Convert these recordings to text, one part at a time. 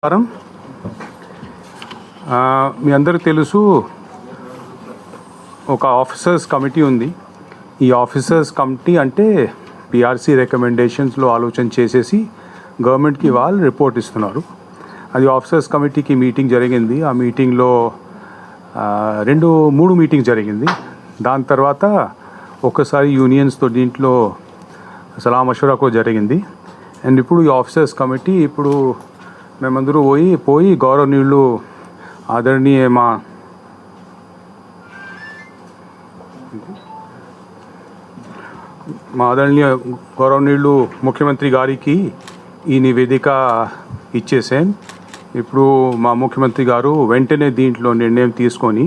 మీ అందరికీ తెలుసు ఒక ఆఫీసర్స్ కమిటీ ఉంది. ఈ ఆఫీసర్స్ కమిటీ అంటే పిఆర్సీ రికమెండేషన్స్లో ఆలోచన చేసేసి గవర్నమెంట్కి వాళ్ళు రిపోర్ట్ ఇస్తున్నారు. అది ఆఫీసర్స్ కమిటీకి మీటింగ్ జరిగింది. ఆ మీటింగ్లో 3 మీటింగ్ జరిగింది. దాని తర్వాత ఒకసారి యూనియన్స్తో దీంట్లో సలహా మషవరా జరిగింది. అండ్ ఇప్పుడు ఈ ఆఫీసర్స్ కమిటీ ఇప్పుడు మేమందరూ పోయి గౌరవనీయులు ఆదరణీయ మా ఆదరణీయ గౌరవనీయులు ముఖ్యమంత్రి గారికి ఈ నివేదిక ఇచ్చేసాం. ఇప్పుడు మా ముఖ్యమంత్రి గారు వెంటనే దీంట్లో నిర్ణయం తీసుకొని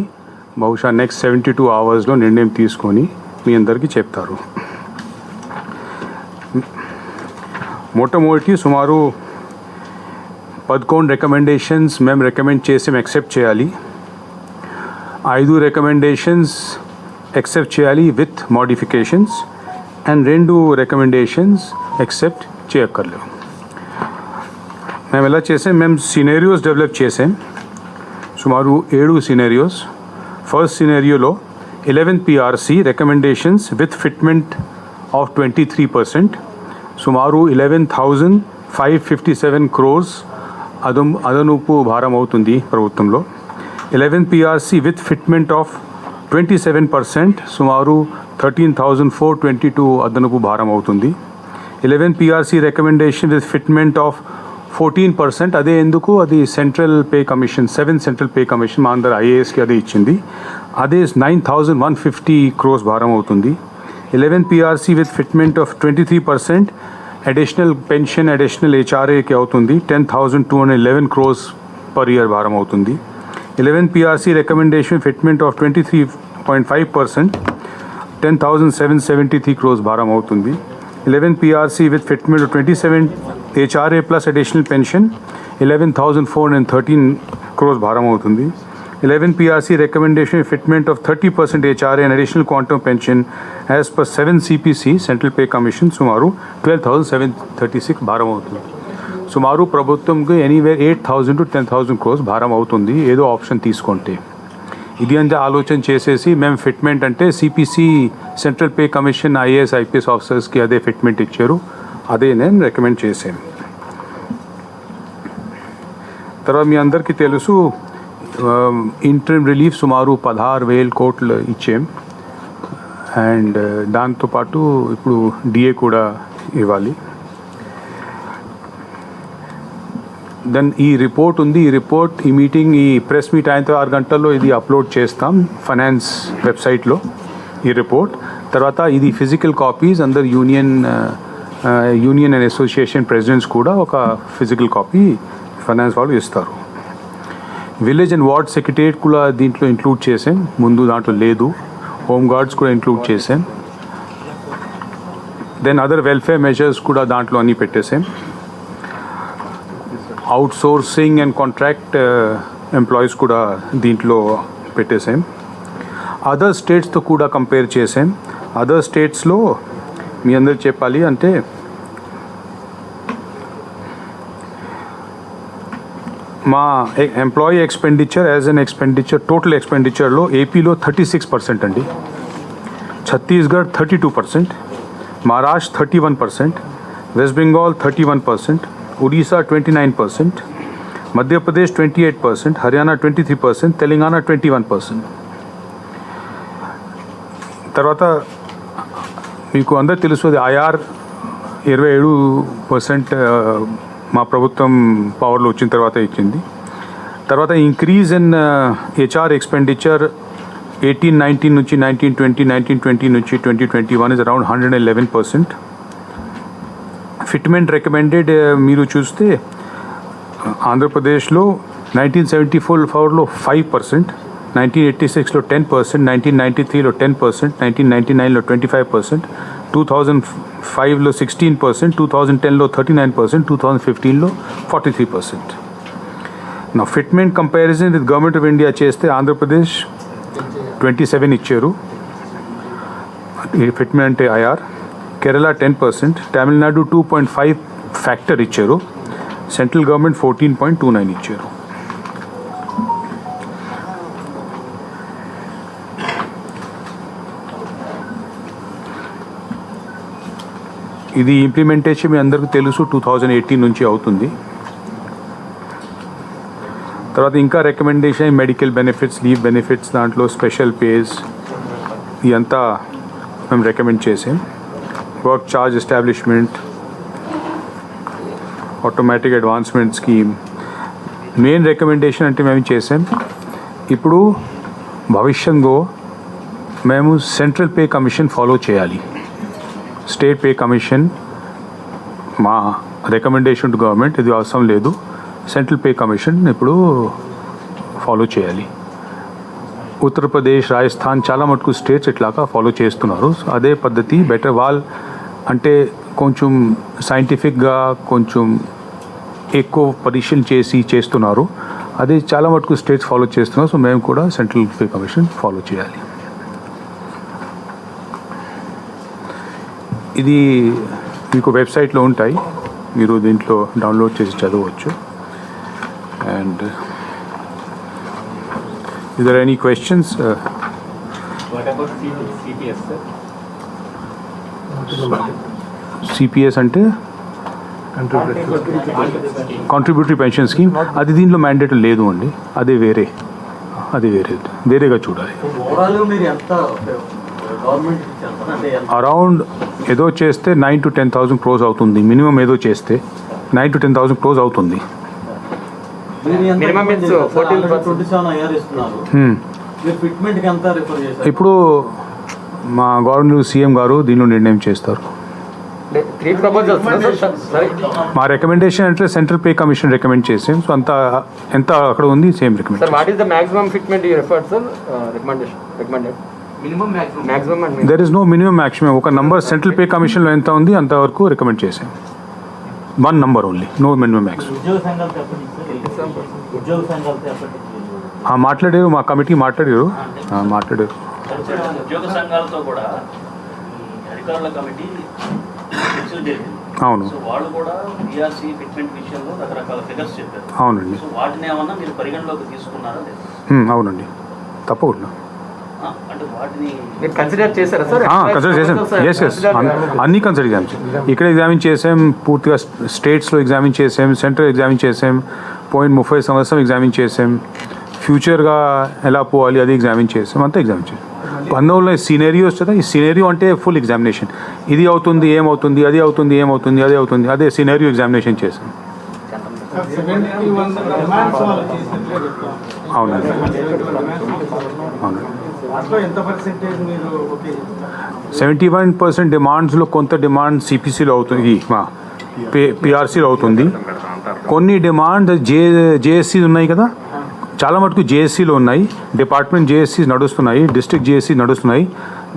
బహుశా నెక్స్ట్ 72 అవర్స్లో నిర్ణయం తీసుకొని మీ అందరికీ చెప్తారు. మొట్టమొదటి సుమారు 11 రికమెండేషన్స్ మేము రికమెండ్ చేసి యాక్సెప్ట్ చేయాలి. 5 రికమెండేషన్స్ యాక్సెప్ట్ చేయాలి with modifications and 2 recommendations accept చేయక్కర్లేవు. మేము ఎలా చేసాం, మేము సినారియోస్ డెవలప్ చేసాం. సుమారు 7 సినారియోస్. ఫస్ట్ సినారియోలో 11 PRC recommendations with fitment of 23%, సుమారు 11,557 crores అదనపు భారం అవుతుంది ప్రభుత్వంలో. 11 పిఆర్సీ విత్ ఫిట్మెంట్ ఆఫ్ 27%, సుమారు 13,422 అదనపు భారం అవుతుంది. 11 PRC recommendation with fitment of 14%, అదే ఎందుకు అది central pay commission 7 central pay commission మా అందరు ఐఏఎస్కి అదే ఇచ్చింది. అదే 9,150 crores భారం అవుతుంది. 11 PRC with fitment of 23%, additional pension additional హెచ్ఆర్ఏకి అవుతుంది 10,211 crores పర్ ఇయర్ భారం అవుతుంది. 11 PRC recommendation fitment of 23.5%, 10,773 crores భారం అవుతుంది. 11 PRC with fitment of 27 HRA plus additional pension 11,413 crores భారం అవుతుంది. 11 PRC recommendation fitment of 30% HRA and additional quantum pension as per 7 CPC central pay commission సుమారు 12,736 భారం అవుతుంది. సుమారు ప్రభుత్వంకి ఎనీవేర్ 8,000 to 10,000 crores భారం అవుతుంది ఏదో ఆప్షన్ తీసుకుంటే. ఇది అంతా ఆలోచన చేసేసి మేము ఫిట్మెంట్ అంటే CPC central pay commission IAS IPS ఆఫీసర్స్కి అదే ఫిట్మెంట్ ఇచ్చారు, అదే నేను రికమెండ్ చేశాను. తర్వాత మీ అందరికీ తెలుసు ఇంటరిమ్ రిలీఫ్ సుమారు 16,000 కోట్లు ఇచ్చాం. అండ్ దాంతోపాటు ఇప్పుడు డిఏ కూడా ఇవ్వాలి. దెన్ ఈ రిపోర్ట్ ఉంది. ఈ రిపోర్ట్ ఈ మీటింగ్ ఈ ప్రెస్ మీట్ అయిన 6 గంటల్లో ఇది అప్లోడ్ చేస్తాం ఫైనాన్స్ వెబ్సైట్లో ఈ రిపోర్ట్. తర్వాత ఇది ఫిజికల్ కాపీస్ అందరు యూనియన్ అండ్ అసోసియేషన్ ప్రెసిడెంట్స్ కూడా ఒక ఫిజికల్ కాపీ ఫైనాన్స్ వాళ్ళు ఇస్తారు. విలేజ్ అండ్ వార్డ్ సెక్రటరియట్ కూడా దీంట్లో ఇంక్లూడ్ చేసాం, ముందు దాంట్లో లేదు. హోమ్ గార్డ్స్ కూడా ఇంక్లూడ్ చేసాం. దెన్ అదర్ వెల్ఫేర్ మెజర్స్ కూడా దాంట్లో అన్నీ పెట్టేసాం. Out sourcing and contract employees కూడా దీంట్లో పెట్టేసాం. అదర్ స్టేట్స్తో కూడా కంపేర్ చేసాం. అదర్ స్టేట్స్లో మీ అందరు చెప్పాలి అంటే మా employee expenditure as an expenditure total ఎక్స్పెండిచర్లో ఏపీలో 36% అండి, ఛత్తీస్గఢ్ 32%, మహారాష్ట్ర 31%, వెస్ట్ బెంగాల్ 31%, ఒడిశా 29%, మధ్యప్రదేశ్ 28%, హర్యానా 23%, తెలంగాణ 21%. తర్వాత మీకు అందరు తెలుసు అది ఐఆర్ 27% మా ప్రభుత్వం పవర్లో వచ్చిన తర్వాత ఇచ్చింది. తర్వాత ఇంక్రీజ్ ఇన్ హెచ్ఆర్ ఎక్స్పెండిచర్ 18-19 నుంచి 19-20, 19-20 నుంచి 20-21 ఇస్ అరౌండ్ 111%. ఫిట్మెంట్ రికమెండెడ్ మీరు చూస్తే ఆంధ్రప్రదేశ్లో 1974లో 5%, 1986లో 10%, 1993లో 10%, 1999లో 25%, 2005లో 16%, 2010లో 39%, 2015లో 43%. నా fitment comparison with government of India చేస్తే ఆంధ్రప్రదేశ్ 27 ఇచ్చారు ఫిట్మెంట్ అంటే ఐఆర్, కేరళ 10%, తమిళనాడు 2.5 ఫ్యాక్టర్ ఇచ్చారు, సెంట్రల్ గవర్నమెంట్ 14.29 ఇచ్చారు. ఇది ఇంప్లిమెంటేషన్ మీ అందరికీ తెలుసు 2018 నుంచి అవుతుంది. తర్వాత ఇంకా recommendation medical benefits, leave benefits, దాంట్లో స్పెషల్ పేస్ ఇదంతా మేము రికమెండ్ చేసాం. Work charge establishment, automatic advancement scheme. Main recommendation అంటే మేము చేసాం, ఇప్పుడు భవిష్యంలో మేము సెంట్రల్ పే కమిషన్ ఫాలో చేయాలి. స్టేట్ పే కమిషన్ మా రికమెండేషన్ టు గవర్నమెంట్ ఇది అవసరం లేదు, సెంట్రల్ పే కమిషన్ ఇప్పుడు ఫాలో చేయాలి. ఉత్తరప్రదేశ్, రాజస్థాన్ చాలా మటుకు స్టేట్స్ ఇట్లాగా ఫాలో చేస్తున్నారు. అదే పద్ధతి బెటర్. వాళ్ళు అంటే కొంచెం సైంటిఫిక్గా కొంచెం ఎక్కువ పరీక్షలు చేస్తున్నారు. అదే చాలా మటుకు స్టేట్స్ ఫాలో చేస్తున్నారు. సో మేము కూడా సెంట్రల్ పే కమిషన్ ఫాలో చేయాలి. ఇది మీకు వెబ్సైట్లో ఉంటాయి, మీరు దీంట్లో డౌన్లోడ్ చేసి చదవచ్చు. And is there any questions? What about CPS, sir? CPS అంటే కాంట్రిబ్యూటరీ పెన్షన్ స్కీమ్, అది దీంట్లో మ్యాండేట్ లేదు అండి. అదే వేరేగా చూడాలి. అరౌండ్ ఏదో చేస్తే 9,000 to 10,000 crores అవుతుంది మినిమం. ఏదో చేస్తే 9,000 to 10,000 crores అవుతుంది. ఇప్పుడు మా గవర్నర్ సీఎం గారు దీనిలో నిర్ణయం చేస్తారు. మా రికమెండేషన్ అంటే సెంట్రల్ పే కమిషన్ రికమెండ్ చేసాం. సో అంత ఎంత అక్కడ ఉంది same recommendation. There is no minimum maximum. ఒక నంబర్ సెంట్రల్ పే కమిషన్లో ఎంత ఉంది అంతవరకు రికమెండ్ చేసాం. One number only, no minimum maximum. మాట్లాడారు, మా కమిటీ మాట్లాడారు. ఉద్యోగ సంఘాలతో కూడా అధికారుల కమిటీ అవును, వాళ్ళు కూడా పిఆర్సీ ఫిట్మెంట్ విషయంలో రకరకాల ఫిగర్స్ చెప్పారు. అవునండి. వాటిని ఏమన్నా మీరు పరిగణలోకి తీసుకున్నారా? అవునండి, తప్పకుండా కన్సిడర్ చేశారా సార్? కన్సిడర్ చేసాం. ఎస్ అన్నీ కన్సిడర్ ఎగ్జామ్స్ ఇక్కడ ఎగ్జామిన్ చేసాం. పూర్తిగా స్టేట్స్లో ఎగ్జామిన్ చేసాం, సెంట్రల్ ఎగ్జామిన్ చేసాం, పోయిన 30 సంవత్సరం ఎగ్జామిన్ చేసాం, ఫ్యూచర్గా ఎలా పోవాలి అది ఎగ్జామిన్ చేసాం, అంతా ఎగ్జామిన్ చేసాం. అందులో సినేరియోస్ కదా, ఈ సినేరియో అంటే ఫుల్ ఎగ్జామినేషన్. ఇది అవుతుంది, ఏమవుతుంది, అది అవుతుంది, ఏమవుతుంది, అదే అవుతుంది, అదే సినేరియో ఎగ్జామినేషన్ చేసాం. అవునండి. అవునండి. 71% డిమాండ్స్లో కొంత డిమాండ్ సిపిసిలో అవుతుంది, మా పిఆర్సీలో అవుతుంది. కొన్ని డిమాండ్ జేఎస్సీ ఉన్నాయి కదా, చాలా మటుకు జేఎస్సీలో ఉన్నాయి. డిపార్ట్మెంట్ జేఎస్సీ నడుస్తున్నాయి, డిస్ట్రిక్ట్ జేఎస్సీ నడుస్తున్నాయి.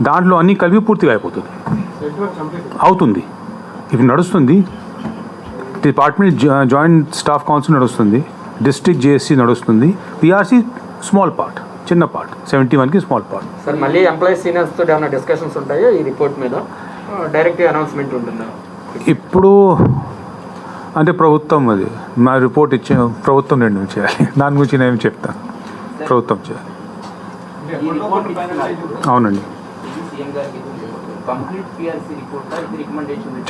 దాంట్లో అన్నీ కలిపి పూర్తిగా అయిపోతుంది, అవుతుంది. ఇప్పుడు నడుస్తుంది డిపార్ట్మెంట్ జాయింట్ స్టాఫ్ కౌన్సిల్ నడుస్తుంది, డిస్ట్రిక్ట్ జేఎస్సీ నడుస్తుంది, పిఆర్సీ స్మాల్ పార్ట్, చిన్న పార్ట్, 71కి స్మాల్ పార్ట్. సార్ మళ్ళీ ఎంప్లాయీస్ సీనియర్స్తో ఏమైనా డిస్కషన్స్ ఉంటాయో ఈ రిపోర్ట్ మీద? డైరెక్ట్ అనౌన్స్మెంట్ ఉంటుందా? ఇప్పుడు అంటే ప్రభుత్వం అది మా రిపోర్ట్ ఇచ్చి ప్రభుత్వం నిర్ణయం చేయాలి. దాని గురించి నేను చెప్తాను, ప్రభుత్వం చేయాలి. అవునండి,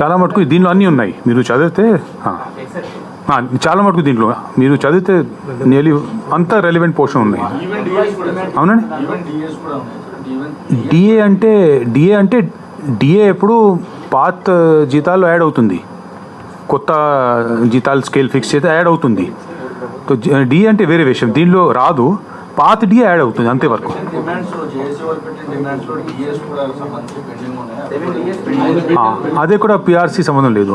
చాలా మటుకు దీనిలో అన్నీ ఉన్నాయి. మీరు చదివితే చాలా మటుకు దీంట్లో మీరు చదివితే నియర్లీ అంతా రెలివెంట్ పోర్షన్ ఉన్నాయి. అవునండి. డిఏ అంటే డిఏ ఎప్పుడు పాత జీతాల్లో యాడ్ అవుతుంది, కొత్త జీతాలు స్కేల్ ఫిక్స్ చేస్తే యాడ్ అవుతుంది. డిఏ అంటే వేరే విషయం, దీనిలో రాదు. పాత డిఏ యాడ్ అవుతుంది అంతే వరకు. అదే కూడా పిఆర్సీ సంబంధం లేదు,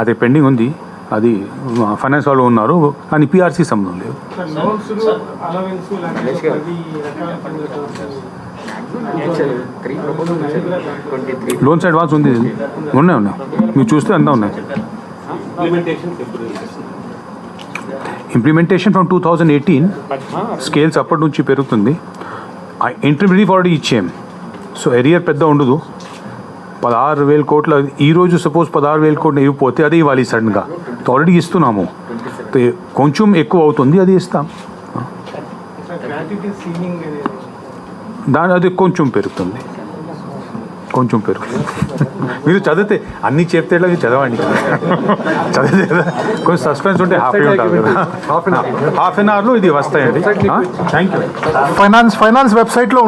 అదే పెండింగ్ ఉంది. అది ఫైనాన్స్ వాళ్ళు ఉన్నారు కానీ పిఆర్సీ సంబంధం లేదు. లోన్స్ అడ్వాన్స్ ఉంది, ఉన్నాయి మీరు చూస్తే అంతా ఉన్నాయి. ఇంప్లిమెంటేషన్ ఫ్రమ్ 2018 స్కేల్స్ అప్పటి నుంచి పెరుగుతుంది. ఇంటర్మీడియట్ ఆల్రెడీ ఇచ్చాం, సో ఎరియర్ పెద్ద ఉండదు. 16,000 కోట్ల ఈరోజు సపోజ్ 16,000 కోట్లు ఇవ్వకపోతే అదే ఇవ్వాలి సడన్గా. ఆల్రెడీ ఇస్తున్నాము, కొంచెం ఎక్కువ అవుతుంది, అది ఇస్తాం. దాని అది కొంచెం పెరుగుతుంది. మీరు చదివితే అన్నీ చెప్తే చదవండి. చదివితే కొంచెం సస్పెన్స్ ఉంటే హాఫ్ అన్ అవర్లో ఇది వస్తాయండి. Thank you. ఫైనాన్స్ వెబ్సైట్లో